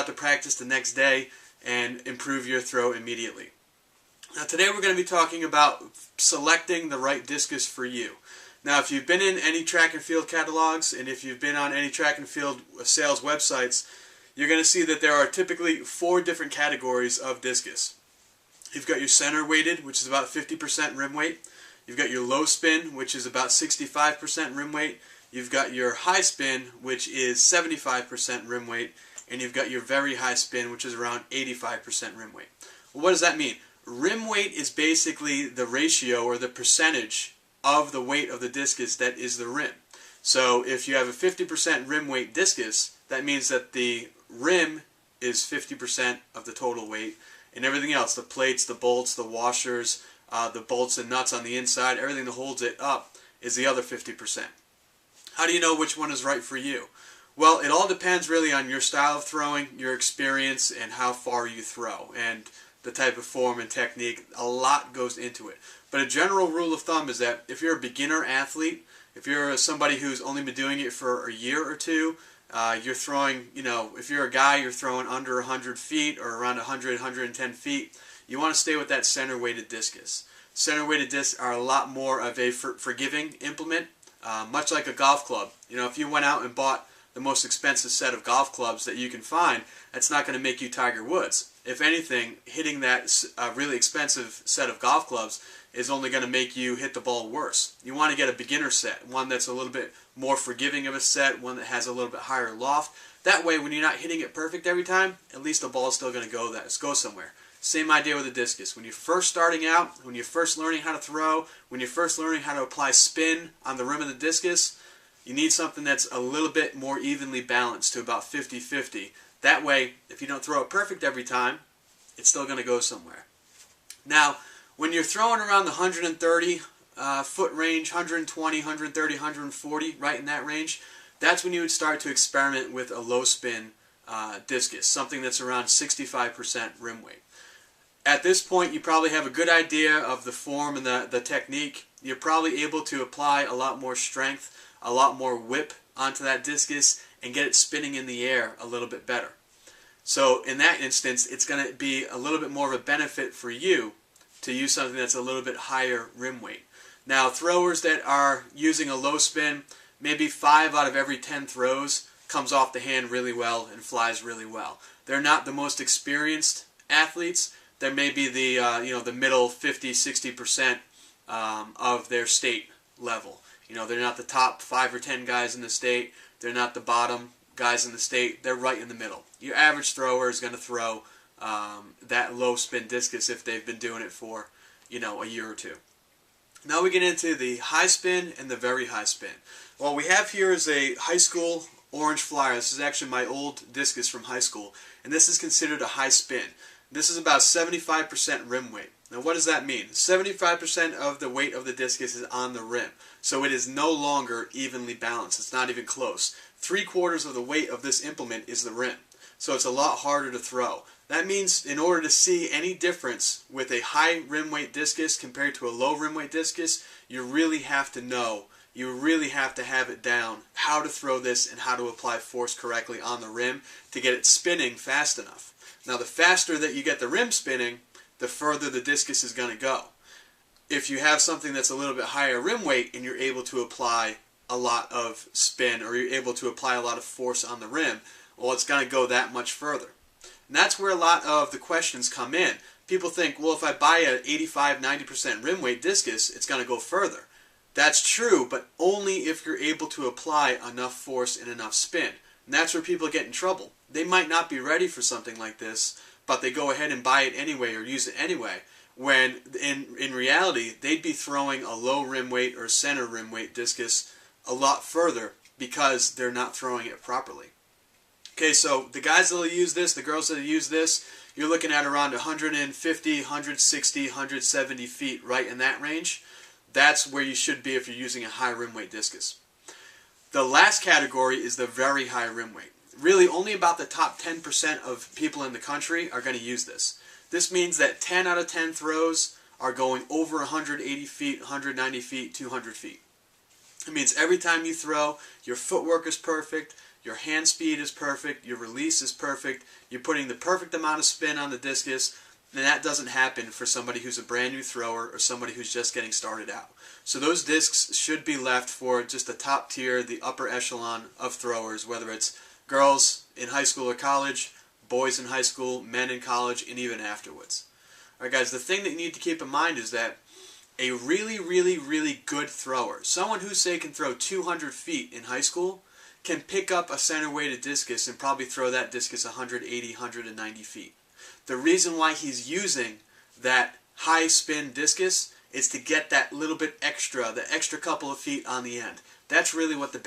out to practice the next day and improve your throw immediately. Now today we're going to be talking about selecting the right discus for you. Now if you've been in any track and field catalogs, and if you've been on any track and field sales websites, you're going to see that there are typically 4 different categories of discus. You've got your center weighted, which is about 50% rim weight. You've got your low spin, which is about 65% rim weight. You've got your high spin, which is 75% rim weight. And you've got your very high spin, which is around 85% rim weight. Well, what does that mean? Rim weight is basically the ratio or the percentage of the weight of the discus that is the rim. So if you have a 50% rim weight discus, that means that the rim is 50% of the total weight, and everything else, the plates, the bolts, the washers, the bolts and nuts on the inside, everything that holds it up is the other 50%. How do you know which one is right for you? Well, it all depends really on your style of throwing, your experience, and how far you throw, and the type of form and technique. A lot goes into it. But a general rule of thumb is that if you're a beginner athlete, if you're somebody who's only been doing it for a year or two, you're throwing, if you're a guy, you're throwing under 100 feet or around 100, 110 feet, you want to stay with that center weighted discus. Center weighted discs are a lot more of a forgiving implement, much like a golf club. If you went out and bought the most expensive set of golf clubs that you can find, that's not going to make you Tiger Woods. If anything, hitting that really expensive set of golf clubs is only going to make you hit the ball worse. You want to get a beginner set, one that's a little bit more forgiving of a set, one that has a little bit higher loft. That way, when you're not hitting it perfect every time, at least the ball is still going to go somewhere. Same idea with a discus. When you're first starting out, when you're first learning how to throw, when you're first learning how to apply spin on the rim of the discus, you need something that's a little bit more evenly balanced to about 50-50. That way, if you don't throw it perfect every time, it's still going to go somewhere. Now, when you're throwing around the 130 foot range, 120, 130, 140, right in that range, that's when you would start to experiment with a low spin discus, something that's around 65% rim weight. At this point, you probably have a good idea of the form and the technique. You're probably able to apply a lot more strength, a lot more whip onto that discus, and get it spinning in the air a little bit better. So in that instance, it's going to be a little bit more of a benefit for you to use something that's a little bit higher rim weight. Now, throwers that are using a low spin, maybe 5 out of every 10 throws comes off the hand really well and flies really well. They're not the most experienced athletes. They may be the middle 50-60% of their state level. They're not the top 5 or 10 guys in the state. They're not the bottom guys in the state. They're right in the middle. Your average thrower is going to throw that low spin discus if they've been doing it for a year or two. Now we get into the high spin and the very high spin. What we have here is a high school orange flyer. This is actually my old discus from high school, and this is considered a high spin. This is about 75% rim weight. Now what does that mean? 75% of the weight of the discus is on the rim, so it is no longer evenly balanced. It's not even close. 3/4 of the weight of this implement is the rim, so it's a lot harder to throw. That means in order to see any difference with a high rim weight discus compared to a low rim weight discus, you really have to know, you really have to have it down how to throw this and how to apply force correctly on the rim to get it spinning fast enough. Now the faster that you get the rim spinning, the further the discus is going to go. If you have something that's a little bit higher rim weight and you're able to apply a lot of spin, or you're able to apply a lot of force on the rim, well, it's going to go that much further. And that's where a lot of the questions come in. People think, well, if I buy an 85-90% rim weight discus, it's going to go further. That's true, but only if you're able to apply enough force and enough spin. And that's where people get in trouble. They might not be ready for something like this, but they go ahead and buy it anyway or use it anyway, when in reality they'd be throwing a low rim weight or center rim weight discus a lot further because they're not throwing it properly. Okay, so the guys that will use this, the girls that will use this, you're looking at around 150, 160, 170 feet, right in that range. That's where you should be if you're using a high rim weight discus. The last category is the very high rim weight. Really, only about the top 10% of people in the country are going to use this. This means that 10 out of 10 throws are going over 180 feet, 190 feet, 200 feet. It means every time you throw, your footwork is perfect, your hand speed is perfect, your release is perfect, you're putting the perfect amount of spin on the discus, and that doesn't happen for somebody who's a brand new thrower or somebody who's just getting started out. So those discs should be left for just the top tier, the upper echelon of throwers, whether it's girls in high school or college, boys in high school, men in college, and even afterwards. Alright guys, the thing that you need to keep in mind is that a really, really, really good thrower, someone who say can throw 200 feet in high school, can pick up a center weighted discus and probably throw that discus 180, 190 feet. The reason why he's using that high spin discus is to get that little bit extra, the extra couple of feet on the end. That's really what the